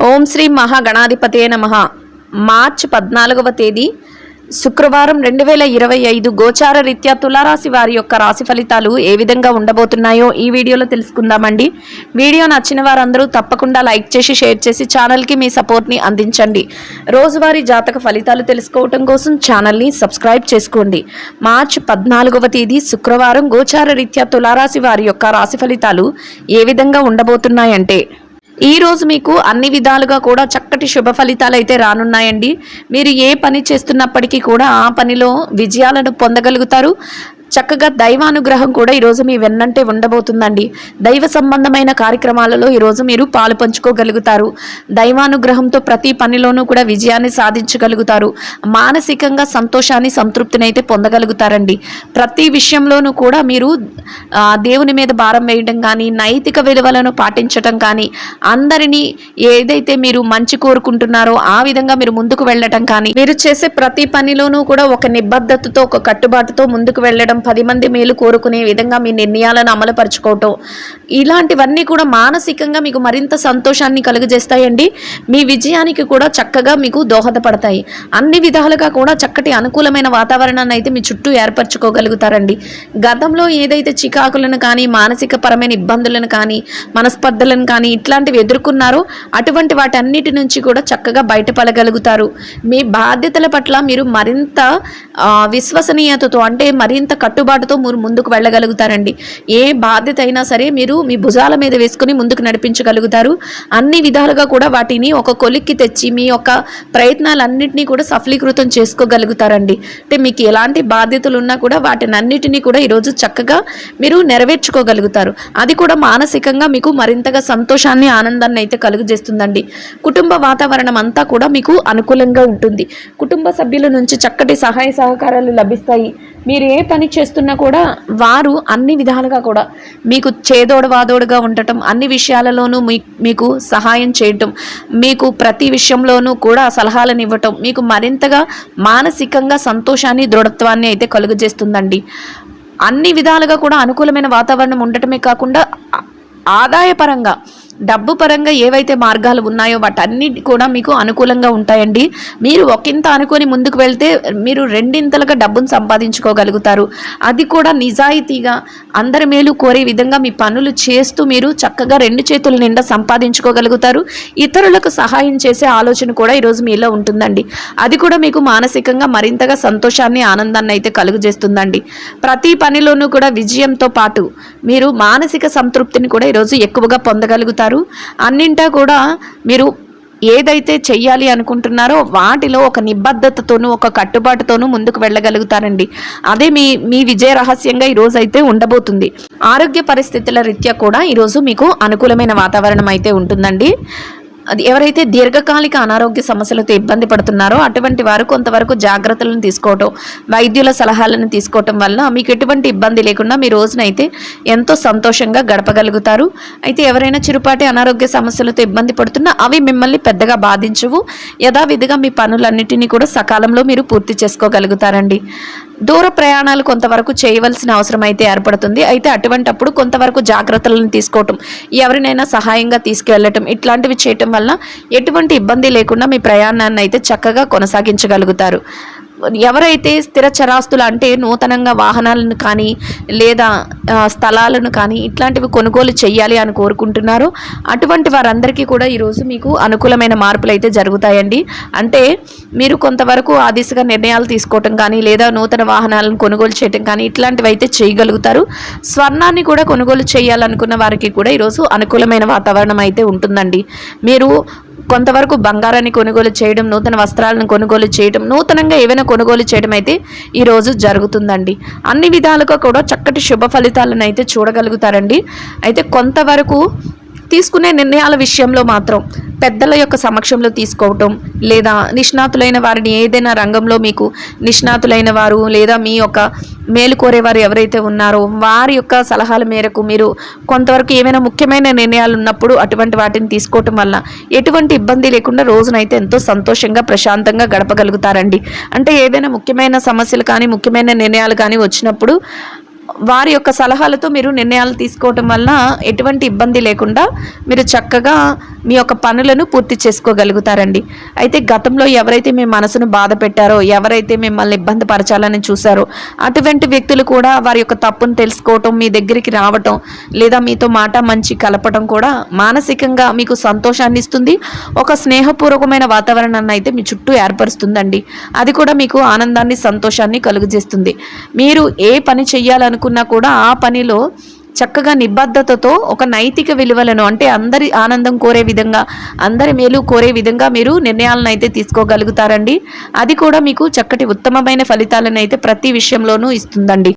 ఓం శ్రీ మహాగణాధిపతే నమః. మార్చి 14వ తేదీ శుక్రవారం 2025 గోచార రీత్యా తులారాశి వారి యొక్క రాశి ఫలితాలు ఏ విధంగా ఉండబోతున్నాయో ఈ వీడియోలో తెలుసుకుందామండి. వీడియో నచ్చిన వారందరూ తప్పకుండా లైక్ చేసి షేర్ చేసి ఛానల్కి మీ సపోర్ట్ని అందించండి. రోజువారీ జాతక ఫలితాలు తెలుసుకోవటం కోసం ఛానల్ని సబ్స్క్రైబ్ చేసుకోండి. మార్చి 14వ తేదీ శుక్రవారం గోచార రీత్యా తులారాశి వారి యొక్క రాశి ఫలితాలు ఏ విధంగా ఉండబోతున్నాయంటే, ఈ రోజు మీకు అన్ని విధాలుగా కూడా చక్కటి శుభ ఫలితాలు అయితే రానున్నాయండి. మీరు ఏ పని చేస్తున్నప్పటికీ కూడా ఆ పనిలో విజయాలను పొందగలుగుతారు. చక్కగా దైవానుగ్రహం కూడా ఈరోజు మీ వెన్నంటే ఉండబోతుందండి. దైవ సంబంధమైన కార్యక్రమాలలో ఈరోజు మీరు పాలు పంచుకోగలుగుతారు. దైవానుగ్రహంతో ప్రతి పనిలోనూ కూడా విజయాన్ని సాధించగలుగుతారు. మానసికంగా సంతోషాన్ని సంతృప్తిని అయితే పొందగలుగుతారండి. ప్రతి విషయంలోనూ కూడా మీరు దేవుని మీద భారం వేయడం కానీ, నైతిక విలువలను పాటించడం కానీ, అందరినీ ఏదైతే మీరు మంచి కోరుకుంటున్నారో ఆ విధంగా మీరు ముందుకు వెళ్ళటం కానీ, మీరు చేసే ప్రతి పనిలోనూ కూడా ఒక నిబద్ధతతో ఒక కట్టుబాటుతో ముందుకు వెళ్ళడం, 10 మంది మేలు కోరుకునే విధంగా మీ నిర్ణయాలను అమలుపరుచుకోవటం, ఇలాంటివన్నీ కూడా మానసికంగా మీకు మరింత సంతోషాన్ని కలుగజేస్తాయండి. మీ విజయానికి కూడా చక్కగా మీకు దోహదపడతాయి. అన్ని విధాలుగా కూడా చక్కటి అనుకూలమైన వాతావరణాన్ని అయితే మీ చుట్టూ ఏర్పరచుకోగలుగుతారండి. గతంలో ఏదైతే చికాకులను కానీ, మానసిక పరమైన ఇబ్బందులను కానీ, మనస్పర్ధలను కానీ ఇట్లాంటివి ఎదుర్కొన్నారో అటువంటి వాటన్నిటి నుంచి కూడా చక్కగా బయటపడగలుగుతారు. మీ బాధ్యతల పట్ల మీరు మరింత విశ్వసనీయతతో, అంటే మరింత కట్టుబాటుతో మీరు ముందుకు వెళ్ళగలుగుతారండి. ఏ బాధ్యత అయినా సరే మీరు మీ భుజాల మీద వేసుకుని ముందుకు నడిపించగలుగుతారు. అన్ని విధాలుగా కూడా వాటిని ఒక కొలిక్కి తెచ్చి మీ యొక్క ప్రయత్నాలన్నింటినీ కూడా సఫలీకృతం చేసుకోగలుగుతారండి. అంటే మీకు ఎలాంటి బాధ్యతలు ఉన్నా కూడా వాటిని అన్నిటినీ కూడా ఈరోజు చక్కగా మీరు నెరవేర్చుకోగలుగుతారు. అది కూడా మానసికంగా మీకు మరింతగా సంతోషాన్ని, ఆనందాన్ని అయితే కలుగజేస్తుందండి. కుటుంబ వాతావరణం అంతా కూడా మీకు అనుకూలంగా ఉంటుంది. కుటుంబ సభ్యుల నుంచి చక్కటి సహాయ సహకారాలు లభిస్తాయి. మీరు ఏ పని చేస్తున్నా కూడా వారు అన్ని విధాలుగా కూడా మీకు చేదోడు వాదోడుగా ఉండటం, అన్ని విషయాలలోనూ మీకు సహాయం చేయటం, మీకు ప్రతి విషయంలోనూ కూడా సలహాలను ఇవ్వటం మీకు మరింతగా మానసికంగా సంతోషాన్ని, దృఢత్వాన్ని అయితే కలుగజేస్తుందండి. అన్ని విధాలుగా కూడా అనుకూలమైన వాతావరణం ఉండటమే కాకుండా ఆదాయపరంగా, డబ్బు పరంగా ఏవైతే మార్గాలు ఉన్నాయో వాటన్నిటి కూడా మీకు అనుకూలంగా ఉంటాయండి. మీరు ఒకంత అనుకొని ముందుకు వెళ్తే మీరు రెండింతలుగా డబ్బును సంపాదించుకోగలుగుతారు. అది కూడా నిజాయితీగా అందరి మేలు కోరే విధంగా మీ పనులు చేస్తూ మీరు చక్కగా 2 చేతుల నిండా సంపాదించుకోగలుగుతారు. ఇతరులకు సహాయం చేసే ఆలోచన కూడా ఈరోజు మీలో ఉంటుందండి. అది కూడా మీకు మానసికంగా మరింతగా సంతోషాన్ని, ఆనందాన్ని అయితే కలుగజేస్తుందండి. ప్రతి పనిలోనూ కూడా విజయంతో పాటు మీరు మానసిక సంతృప్తిని కూడా ఈరోజు ఎక్కువగా పొందగలుగుతారు. అన్నింటా కూడా మీరు ఏదైతే చెయ్యాలి అనుకుంటున్నారో వాటిలో ఒక నిబద్ధతతోనూ, ఒక కట్టుబాటుతోనూ ముందుకు వెళ్ళగలుగుతారండి. అదే మీ విజయ రహస్యంగా ఈరోజు అయితే ఉండబోతుంది. ఆరోగ్య పరిస్థితుల రీత్యా కూడా ఈరోజు మీకు అనుకూలమైన వాతావరణం అయితే ఉంటుందండి. అది ఎవరైతే దీర్ఘకాలిక అనారోగ్య సమస్యలతో ఇబ్బంది పడుతున్నారో అటువంటి వారు కొంతవరకు జాగ్రత్తలను తీసుకోవటం, వైద్యుల సలహాలను తీసుకోవటం వల్ల మీకు ఎటువంటి ఇబ్బంది లేకుండా మీ రోజునైతే ఎంతో సంతోషంగా గడపగలుగుతారు. అయితే ఎవరైనా చిరుపాటి అనారోగ్య సమస్యలతో ఇబ్బంది పడుతున్నా అవి మిమ్మల్ని పెద్దగా బాధించవు. యథావిధిగా మీ పనులన్నిటినీ కూడా సకాలంలో మీరు పూర్తి చేసుకోగలుగుతారండి. దూర ప్రయాణాలు కొంతవరకు చేయవలసిన అవసరం అయితే ఏర్పడుతుంది. అయితే అటువంటప్పుడు కొంతవరకు జాగ్రత్తలను తీసుకోవటం, ఎవరినైనా సహాయంగా తీసుకువెళ్ళటం ఇట్లాంటివి చేయటం వల్ల ఎటువంటి ఇబ్బంది లేకుండా మీ ప్రయాణాన్ని అయితే చక్కగా కొనసాగించగలుగుతారు. ఎవరైతే స్థిర చరాస్తులు, అంటే నూతనంగా వాహనాలను కానీ లేదా స్థలాలను కానీ ఇట్లాంటివి కొనుగోలు చేయాలి అని కోరుకుంటున్నారో అటువంటి వారందరికీ కూడా ఈరోజు మీకు అనుకూలమైన మార్పులు అయితే జరుగుతాయండి. అంటే మీరు కొంతవరకు ఆ దిశగా నిర్ణయాలు తీసుకోవటం కానీ, లేదా నూతన వాహనాలను కొనుగోలు చేయటం కానీ ఇట్లాంటివి అయితే చేయగలుగుతారు. స్వర్ణాన్ని కూడా కొనుగోలు చేయాలనుకున్న వారికి కూడా ఈరోజు అనుకూలమైన వాతావరణం అయితే ఉంటుందండి. మీరు కొంతవరకు బంగారాన్ని కొనుగోలు చేయడం, నూతన వస్త్రాలను కొనుగోలు చేయడం, నూతనంగా ఏవైనా కొనుగోలు చేయడం అయితే ఈరోజు జరుగుతుందండి. అన్ని విధాలుగా కూడా చక్కటి శుభ ఫలితాలను అయితే చూడగలుగుతారండి. అయితే కొంతవరకు తీసుకునే నిర్ణయాల విషయంలో మాత్రం పెద్దల యొక్క సమక్షంలో తీసుకోవటం, లేదా నిష్ణాతులైన వారిని, ఏదైనా రంగంలో మీకు నిష్ణాతులైన వారు లేదా మీ యొక్క మేలు కోరేవారు ఎవరైతే ఉన్నారో వారి యొక్క సలహాల మేరకు మీరు కొంతవరకు ఏమైనా ముఖ్యమైన నిర్ణయాలు ఉన్నప్పుడు అటువంటి వాటిని తీసుకోవటం వల్ల ఎటువంటి ఇబ్బంది లేకుండా రోజునైతే ఎంతో సంతోషంగా, ప్రశాంతంగా గడపగలుగుతారండి. అంటే ఏదైనా ముఖ్యమైన సమస్యలు కానీ, ముఖ్యమైన నిర్ణయాలు కానీ వచ్చినప్పుడు వారి యొక్క సలహాలతో మీరు నిర్ణయాలు తీసుకోవటం వలన ఎటువంటి ఇబ్బంది లేకుండా మీరు చక్కగా మీ యొక్క పనులను పూర్తి చేసుకోగలుగుతారండి. అయితే గతంలో ఎవరైతే మీ మనసును బాధ పెట్టారో, ఎవరైతే మిమ్మల్ని ఇబ్బంది పరచాలని చూశారో అటువంటి వ్యక్తులు కూడా వారి యొక్క తప్పును తెలుసుకోవటం, మీ దగ్గరికి రావటం, లేదా మీతో మాట మంచి కలపటం కూడా మానసికంగా మీకు సంతోషాన్ని ఇస్తుంది. ఒక స్నేహపూర్వకమైన వాతావరణాన్ని అయితే మీ చుట్టూ ఏర్పరుస్తుందండి. అది కూడా మీకు ఆనందాన్ని, సంతోషాన్ని కలుగజేస్తుంది. మీరు ఏ పని చెయ్యాలనుకున్నా కూడా ఆ పనిలో చక్కగా నిబద్ధతతో ఒక నైతిక విలువలను, అంటే అందరి ఆనందం కోరే విధంగా, అందరి మేలు కోరే విధంగా మీరు నిర్ణయాలను అయితే తీసుకోగలుగుతారండి. అది కూడా మీకు చక్కటి ఉత్తమమైన ఫలితాలను అయితే ప్రతి విషయంలోనూ ఇస్తుందండి.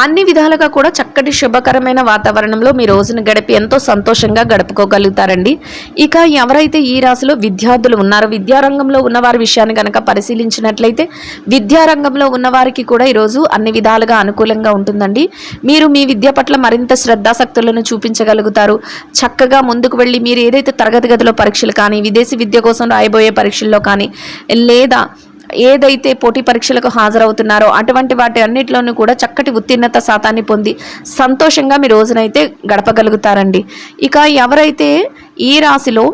అన్ని విధాలుగా కూడా చక్కటి శుభకరమైన వాతావరణంలో మీ రోజును గడిపి ఎంతో సంతోషంగా గడుపుకోగలుగుతారండి. ఇక ఎవరైతే ఈ రాశిలో విద్యార్థులు ఉన్నారో, విద్యారంగంలో ఉన్నవారి విషయాన్ని కనుక పరిశీలించినట్లయితే విద్యారంగంలో ఉన్నవారికి కూడా ఈరోజు అన్ని విధాలుగా అనుకూలంగా ఉంటుందండి. మీరు మీ విద్య పట్ల మరింత శ్రద్ధాశక్తులను చూపించగలుగుతారు. చక్కగా ముందుకు వెళ్ళి మీరు ఏదైతే తరగతి గదిలో పరీక్షలు కానీ, విదేశీ విద్య కోసం రాయబోయే పరీక్షల్లో కానీ, లేదా ఏదైతే పోటీ పరీక్షలకు హాజరవుతున్నారో అటువంటి వాటి అన్నిటిలోనూ కూడా చక్కటి ఉత్తీర్ణత శాతాన్ని పొంది సంతోషంగా మీ రోజునైతే గడపగలుగుతారండి. ఇక ఎవరైతే ఈ రాశిలో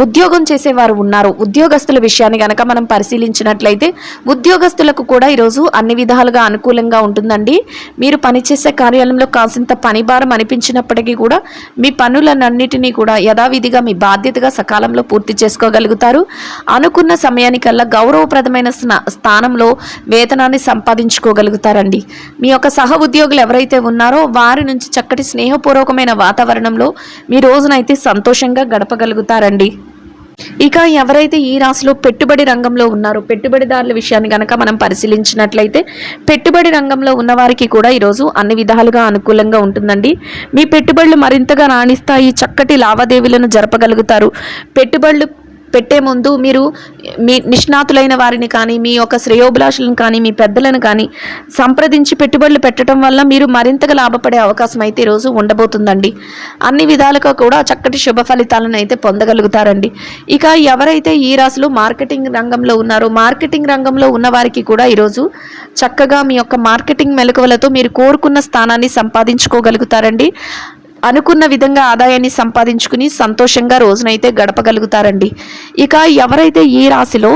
ఉద్యోగం చేసేవారు ఉన్నారు, ఉద్యోగస్తుల విషయాన్ని కనుక మనం పరిశీలించినట్లయితే ఉద్యోగస్తులకు కూడా ఈరోజు అన్ని విధాలుగా అనుకూలంగా ఉంటుందండి. మీరు పనిచేసే కార్యాలయంలో కాసింత పని భారం అనిపించినప్పటికీ కూడా మీ పనులన్నిటినీ కూడా యథావిధిగా మీ బాధ్యతగా సకాలంలో పూర్తి చేసుకోగలుగుతారు. అనుకున్న సమయానికల్లా గౌరవప్రదమైన స్థానంలో వేతనాన్ని సంపాదించుకోగలుగుతారండి. మీ యొక్క సహ ఉద్యోగులు ఎవరైతే ఉన్నారో వారి నుంచి చక్కటి స్నేహపూర్వకమైన వాతావరణంలో మీ రోజునైతే సంతోషంగా గడపగలుగుతారండి. ఇక ఎవరైతే ఈ రాశిలో పెట్టుబడి రంగంలో ఉన్నారో, పెట్టుబడిదారుల విషయాన్ని కనుక మనం పరిశీలించినట్లయితే పెట్టుబడి రంగంలో ఉన్నవారికి కూడా ఈరోజు అన్ని విధాలుగా అనుకూలంగా ఉంటుందండి. మీ పెట్టుబడులు మరింతగా రాణిస్తాయి, చక్కటి లావాదేవీలను జరపగలుగుతారు. పెట్టుబడులు పెట్టే ముందు మీరు మీ నిష్ణాతులైన వారిని కానీ, మీ యొక్క శ్రేయోభిలాషులను కానీ, మీ పెద్దలను కానీ సంప్రదించి పెట్టుబడులు పెట్టడం వల్ల మీరు మరింతగా లాభపడే అవకాశం అయితే ఈరోజు ఉండబోతుందండి. అన్ని విధాలుగా కూడా చక్కటి శుభ ఫలితాలను అయితే పొందగలుగుతారండి. ఇక ఎవరైతే ఈ రాశిలో మార్కెటింగ్ రంగంలో ఉన్నారో, మార్కెటింగ్ రంగంలో ఉన్న వారికి కూడా ఈరోజు చక్కగా మీ యొక్క మార్కెటింగ్ మెలకువలతో మీరు కోరుకున్న స్థానాన్ని సంపాదించుకోగలుగుతారండి. అనుకున్న విధంగా ఆదాయాన్ని సంపాదించుకుని సంతోషంగా రోజునైతే గడపగలుగుతారండి. ఇక ఎవరైతే ఈ రాశిలో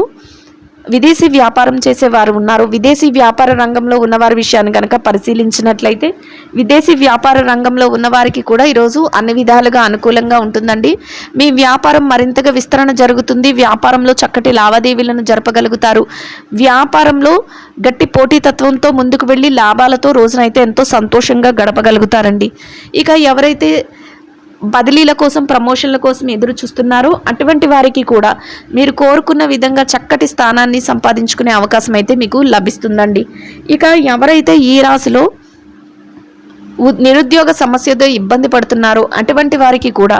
విదేశీ వ్యాపారం చేసేవారు ఉన్నారు, విదేశీ వ్యాపార రంగంలో ఉన్నవారి విషయాన్ని కనుక పరిశీలించినట్లయితే విదేశీ వ్యాపార రంగంలో ఉన్నవారికి కూడా ఈరోజు అన్ని విధాలుగా అనుకూలంగా ఉంటుందండి. మీ వ్యాపారం మరింతగా విస్తరణ జరుగుతుంది. వ్యాపారంలో చక్కటి లావాదేవీలను జరపగలుగుతారు. వ్యాపారంలో గట్టి పోటీతత్వంతో ముందుకు వెళ్ళి లాభాలతో రోజునైతే ఎంతో సంతోషంగా గడపగలుగుతారండి. ఇక ఎవరైతే బదిలీల కోసం, ప్రమోషన్ల కోసం ఎదురు చూస్తున్నారు అటువంటి వారికి కూడా మీరు కోరుకున్న విధంగా చక్కటి స్థానాన్ని సంపాదించుకునే అవకాశం అయితే మీకు లభిస్తుందండి. ఇక ఎవరైతే ఈ రాశిలో నిరుద్యోగ సమస్యతో ఇబ్బంది పడుతున్నారో అటువంటి వారికి కూడా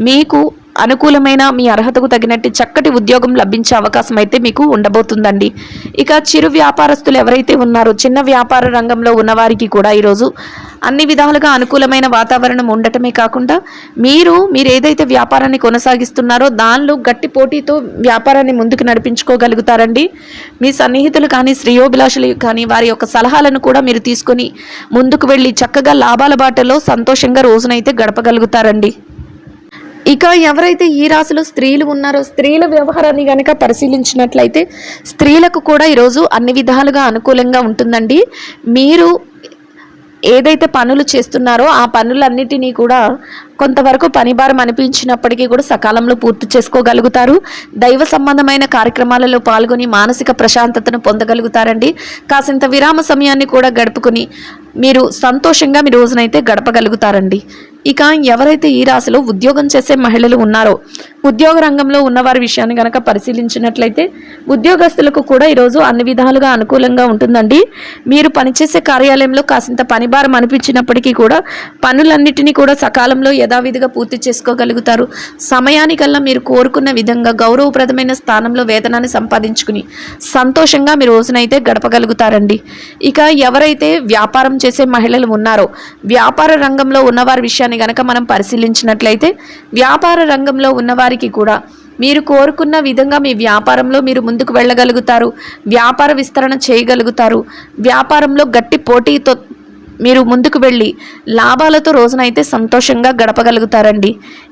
మీకు అనుకూలమైన, మీ అర్హతకు తగినట్టు చక్కటి ఉద్యోగం లభించే అవకాశం అయితే మీకు ఉండబోతుందండి. ఇక చిరు వ్యాపారస్తులు ఎవరైతే ఉన్నారో, చిన్న వ్యాపార రంగంలో ఉన్నవారికి కూడా ఈరోజు అన్ని విధాలుగా అనుకూలమైన వాతావరణం ఉండటమే కాకుండా మీరు ఏదైతే వ్యాపారాన్ని కొనసాగిస్తున్నారో దానిలో గట్టి పోటీతో వ్యాపారాన్ని ముందుకు నడిపించుకోగలుగుతారండి. మీ సన్నిహితులు కానీ, శ్రేయోభిలాషులు కానీ వారి యొక్క సలహాలను కూడా మీరు తీసుకొని ముందుకు వెళ్ళి చక్కగా లాభాల బాటలో సంతోషంగా రోజునైతే గడపగలుగుతారండి. ఇక ఎవరైతే ఈ రాశిలో స్త్రీలు ఉన్నారో, స్త్రీల వ్యవహారాన్ని కనుక పరిశీలించినట్లయితే స్త్రీలకు కూడా ఈరోజు అన్ని విధాలుగా అనుకూలంగా ఉంటుందండి. మీరు ఏదైతే పనులు చేస్తున్నారో ఆ పనులన్నిటినీ కూడా కొంతవరకు పనిభారం అనిపించినప్పటికీ కూడా సకాలంలో పూర్తి చేసుకోగలుగుతారు. దైవ సంబంధమైన కార్యక్రమాలలో పాల్గొని మానసిక ప్రశాంతతను పొందగలుగుతారండి. కాసింత విరామ సమయాన్ని కూడా గడుపుకొని మీరు సంతోషంగా మీ రోజునైతే గడపగలుగుతారండి. ఇక ఎవరైతే ఈ రాశిలో ఉద్యోగం చేసే మహిళలు ఉన్నారో, ఉద్యోగ రంగంలో ఉన్నవారి విషయాన్ని కనుక పరిశీలించినట్లయితే ఉద్యోగస్తులకు కూడా ఈరోజు అన్ని విధాలుగా అనుకూలంగా ఉంటుందండి. మీరు పనిచేసే కార్యాలయంలో కాసింత పనిభారం అనిపించినప్పటికీ కూడా పనులన్నిటినీ కూడా సకాలంలో యథావిధిగా పూర్తి చేసుకోగలుగుతారు. సమయానికల్లా మీరు కోరుకున్న విధంగా గౌరవప్రదమైన స్థానంలో వేతనాన్ని సంపాదించుకుని సంతోషంగా మీ రోజునైతే గడపగలుగుతారండి. ఇక ఎవరైతే వ్యాపారం చేసే మహిళలు ఉన్నారో, వ్యాపార రంగంలో ఉన్నవారి విషయాన్ని గనక మనం పరిశీలించినట్లయితే వ్యాపార రంగంలో ఉన్నవారికి కూడా మీరు కోరుకున్న విధంగా మీ వ్యాపారంలో మీరు ముందుకు వెళ్ళగలుగుతారు. వ్యాపార విస్తరణ చేయగలుగుతారు. వ్యాపారంలో గట్టి మీరు ముందుకు వెళ్ళి లాభాలతో రోజునైతే సంతోషంగా గడపగలుగుతారండి.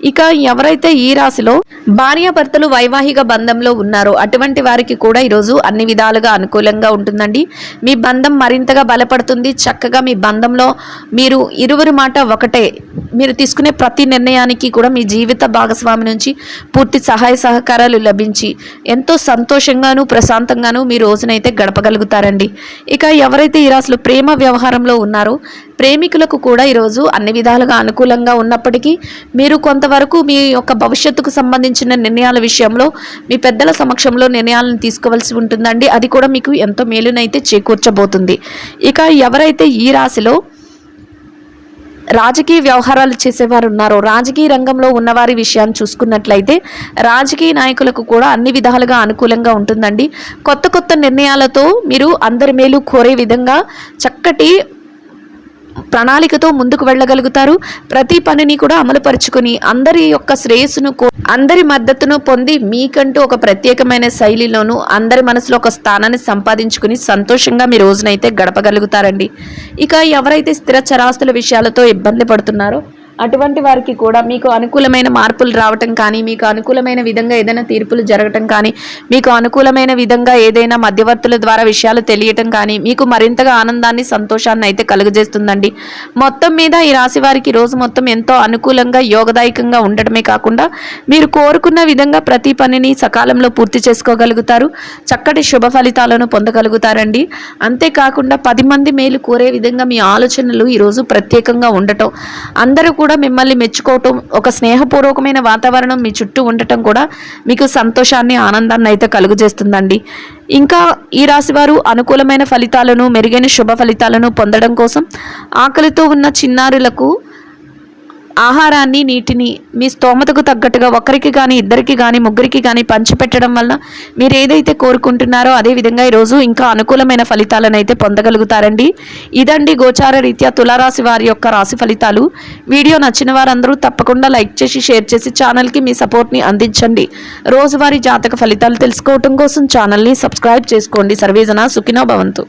ఇక ఎవరైతే ఈ రాశిలో భార్యాభర్తలు వైవాహిక బంధంలో ఉన్నారో అటువంటి వారికి కూడా ఈరోజు అన్ని విధాలుగా అనుకూలంగా ఉంటుందండి. మీ బంధం మరింతగా బలపడుతుంది. చక్కగా మీ బంధంలో మీరు ఇరువురి మాట ఒకటే. మీరు తీసుకునే ప్రతి నిర్ణయానికి కూడా మీ జీవిత భాగస్వామి నుంచి పూర్తి సహాయ సహకారాలు లభించి ఎంతో సంతోషంగాను ప్రశాంతంగాను మీ రోజునైతే గడపగలుగుతారండి. ఇక ఎవరైతే ఈ రాశిలో ప్రేమ వ్యవహారంలో ఉన్నారో ప్రేమికులకు కూడా ఈరోజు అన్ని విధాలుగా అనుకూలంగా ఉన్నప్పటికీ మీరు కొంతవరకు మీ యొక్క భవిష్యత్తుకు సంబంధించిన నిర్ణయాల విషయంలో మీ పెద్దల సమక్షంలో నిర్ణయాలను తీసుకోవాల్సి ఉంటుందండి. అది కూడా మీకు ఎంతో మేలునైతే చేకూర్చబోతుంది. ఇక ఎవరైతే ఈ రాశిలో రాజకీయ వ్యవహారాలు చేసేవారు ఉన్నారో రాజకీయ రంగంలో ఉన్నవారి విషయాన్ని చూసుకున్నట్లయితే రాజకీయ నాయకులకు కూడా అన్ని విధాలుగా అనుకూలంగా ఉంటుందండి. కొత్త కొత్త నిర్ణయాలతో మీరు అందరి మేలు కోరే విధంగా చక్కటి ప్రణాళికతో ముందుకు వెళ్ళగలుగుతారు. ప్రతి పనిని కూడా అమలుపరుచుకుని అందరి యొక్క శ్రేయస్సును అందరి మద్దతును పొంది మీకంటూ ఒక ప్రత్యేకమైన శైలిలోనూ అందరి మనసులో ఒక స్థానాన్ని సంపాదించుకుని సంతోషంగా మీ రోజునైతే గడపగలుగుతారండి. ఇక ఎవరైతే స్థిర చరాస్తుల విషయాలతో ఇబ్బంది పడుతున్నారో అటువంటి వారికి కూడా మీకు అనుకూలమైన మార్పులు రావటం కానీ మీకు అనుకూలమైన విధంగా ఏదైనా తీర్పులు జరగటం కానీ మీకు అనుకూలమైన విధంగా ఏదైనా మధ్యవర్తుల ద్వారా విషయాలు తెలియటం కానీ మీకు మరింతగా ఆనందాన్ని సంతోషాన్ని అయితే కలుగజేస్తుందండి. మొత్తం మీద ఈ రాశి వారికి రోజు మొత్తం ఎంతో అనుకూలంగా యోగదాయకంగా ఉండటమే కాకుండా మీరు కోరుకున్న విధంగా ప్రతి పనిని సకాలంలో పూర్తి చేసుకోగలుగుతారు. చక్కటి శుభ ఫలితాలను పొందగలుగుతారండి. అంతేకాకుండా 10 మంది మేలు కోరే విధంగా మీ ఆలోచనలు ఈరోజు ప్రత్యేకంగా ఉండటం అందరూ కూడా మిమ్మల్ని మెచ్చుకోవటం ఒక స్నేహపూర్వకమైన వాతావరణం మీ చుట్టూ ఉండటం కూడా మీకు సంతోషాన్ని ఆనందాన్ని అయితే కలుగజేస్తుందండి. ఇంకా ఈ రాశి వారు అనుకూలమైన ఫలితాలను మెరుగైన శుభ ఫలితాలను పొందడం కోసం ఆకలితో ఉన్న చిన్నారులకు ఆహారాన్ని నీటిని మీ స్తోమతకు తగ్గట్టుగా ఒకరికి కానీ ఇద్దరికి కానీ ముగ్గురికి కానీ పంచిపెట్టడం వల్ల మీరు ఏదైతే కోరుకుంటున్నారో అదేవిధంగా ఈరోజు ఇంకా అనుకూలమైన ఫలితాలను అయితే పొందగలుగుతారండి. ఇదండి గోచార రీత్యా తులారాశి వారి యొక్క రాశి ఫలితాలు. వీడియో నచ్చిన వారందరూ తప్పకుండా లైక్ చేసి షేర్ చేసి ఛానల్కి మీ సపోర్ట్ని అందించండి. రోజువారీ జాతక ఫలితాలు తెలుసుకోవటం కోసం ఛానల్ని సబ్స్క్రైబ్ చేసుకోండి. సర్వేజన సుఖినో భవంతు.